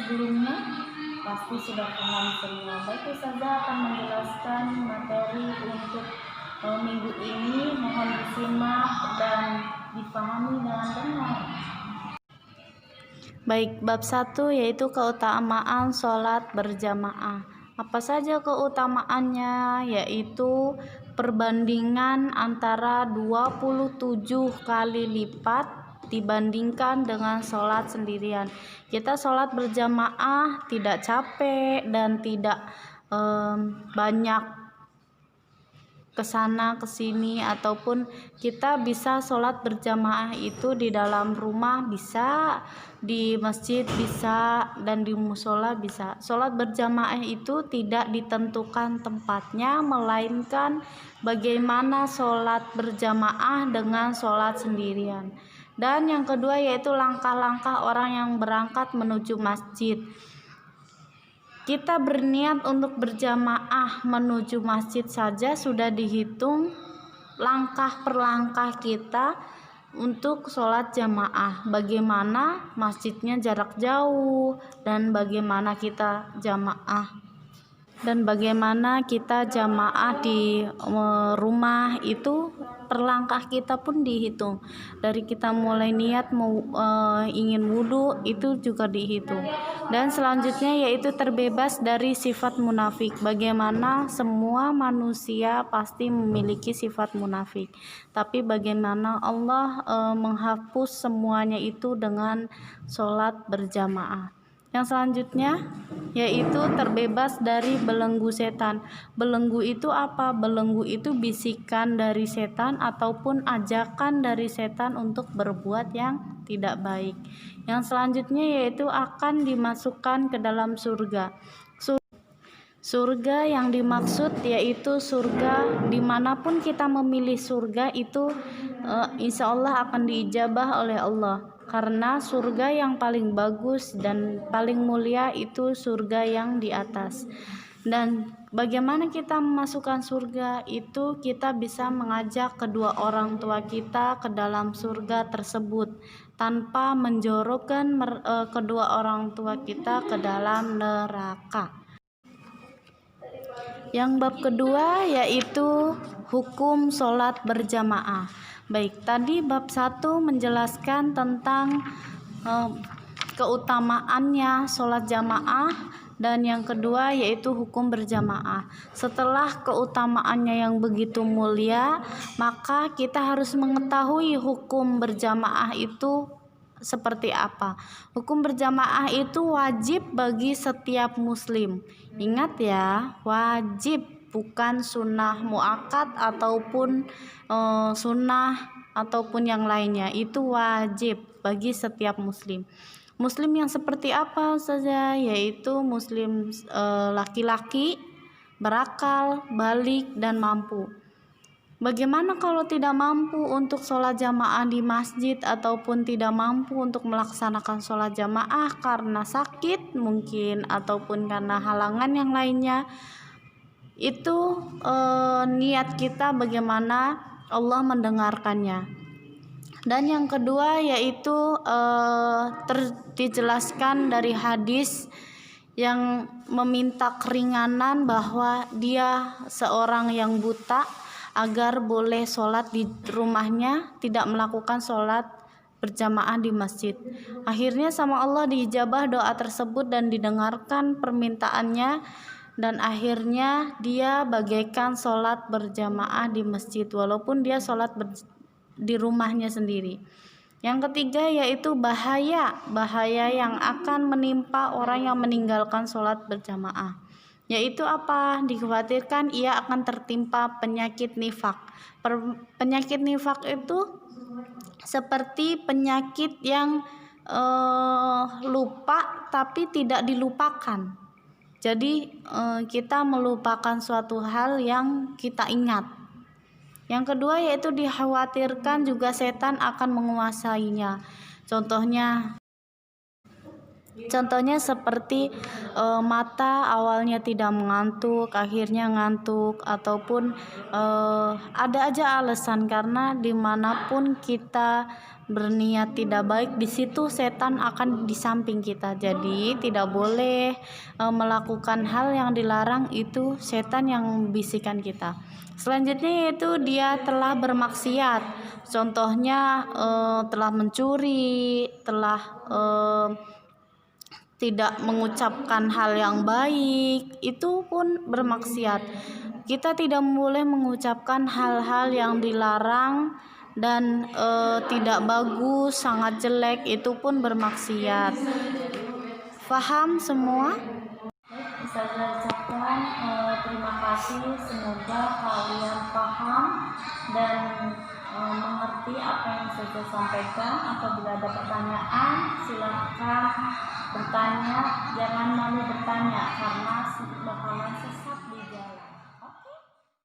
sebelumnya pasti sudah paham semua. Baik, Ustazah akan menjelaskan materi untuk minggu ini, mohon disimak dan dipahami dengan benar. Baik, bab 1 yaitu keutamaan sholat berjamaah. Apa saja keutamaannya? Yaitu perbandingan antara 27 kali lipat dibandingkan dengan sholat sendirian. Kita sholat berjamaah tidak capek dan tidak banyak kesana kesini, ataupun kita bisa sholat berjamaah itu di dalam rumah bisa, di masjid bisa, dan di musola bisa. Sholat berjamaah itu tidak ditentukan tempatnya, melainkan bagaimana sholat berjamaah dengan sholat sendirian. Dan yang kedua yaitu langkah-langkah orang yang berangkat menuju masjid. Kita berniat untuk berjamaah menuju masjid saja sudah dihitung langkah per langkah kita untuk sholat jamaah. Bagaimana masjidnya jarak jauh, dan bagaimana kita jamaah di rumah, itu per langkah kita pun dihitung. Dari kita mulai niat ingin wudhu itu juga dihitung. Dan selanjutnya yaitu terbebas dari sifat munafik. Bagaimana semua manusia pasti memiliki sifat munafik, tapi bagaimana Allah menghapus semuanya itu dengan sholat berjamaah. Yang selanjutnya yaitu terbebas dari belenggu setan. Belenggu itu apa? Belenggu itu bisikan dari setan ataupun ajakan dari setan untuk berbuat yang tidak baik. Yang selanjutnya yaitu akan dimasukkan ke dalam surga. Surga yang dimaksud yaitu surga dimanapun kita memilih surga itu insya Allah akan diijabah oleh Allah. Karena surga yang paling bagus dan paling mulia itu surga yang di atas. Dan bagaimana kita memasukkan surga itu, kita bisa mengajak kedua orang tua kita ke dalam surga tersebut tanpa menjorokkan kedua orang tua kita ke dalam neraka. Yang bab kedua yaitu hukum sholat berjamaah. Baik, tadi bab 1 menjelaskan tentang keutamaannya sholat jamaah, dan yang kedua yaitu hukum berjamaah. Setelah keutamaannya yang begitu mulia, maka kita harus mengetahui hukum berjamaah itu seperti apa. Hukum berjamaah itu wajib bagi setiap muslim. Ingat ya, wajib, bukan sunnah muakkad ataupun sunnah ataupun yang lainnya. Itu wajib bagi setiap muslim. Muslim yang seperti apa saja? Yaitu muslim laki-laki, berakal, balik, dan mampu. Bagaimana kalau tidak mampu untuk sholat jamaah di masjid ataupun tidak mampu untuk melaksanakan sholat jamaah karena sakit mungkin ataupun karena halangan yang lainnya? Itu niat kita bagaimana Allah mendengarkannya. Dan yang kedua yaitu dijelaskan dari hadis yang meminta keringanan bahwa dia seorang yang buta agar boleh sholat di rumahnya, tidak melakukan sholat berjamaah di masjid. Akhirnya sama Allah diijabah doa tersebut dan didengarkan permintaannya, dan akhirnya dia bagaikan sholat berjamaah di masjid walaupun dia sholat di rumahnya sendiri. Yang ketiga yaitu bahaya yang akan menimpa orang yang meninggalkan sholat berjamaah. Yaitu apa? Dikhawatirkan ia akan tertimpa penyakit nifak. Penyakit nifak itu seperti penyakit yang lupa tapi tidak dilupakan. Jadi kita melupakan suatu hal yang kita ingat. Yang kedua yaitu dikhawatirkan juga setan akan menguasainya. Contohnya Contohnya seperti mata awalnya tidak mengantuk, akhirnya ngantuk, ataupun ada aja alasan, karena dimanapun kita berniat tidak baik, di situ setan akan di samping kita. Jadi tidak boleh melakukan hal yang dilarang, itu setan yang bisikan kita. Selanjutnya yaitu dia telah bermaksiat. Contohnya telah mencuri, telah tidak mengucapkan hal yang baik, itu pun bermaksiat. Kita tidak boleh mengucapkan hal-hal yang dilarang dan tidak bagus, sangat jelek, itu pun bermaksiat. Faham semua? Saya ucapkan terima kasih, semoga kalian paham dan mengerti apa yang saya sampaikan. Apabila ada pertanyaan, silakan bertanya, jangan malu bertanya, karena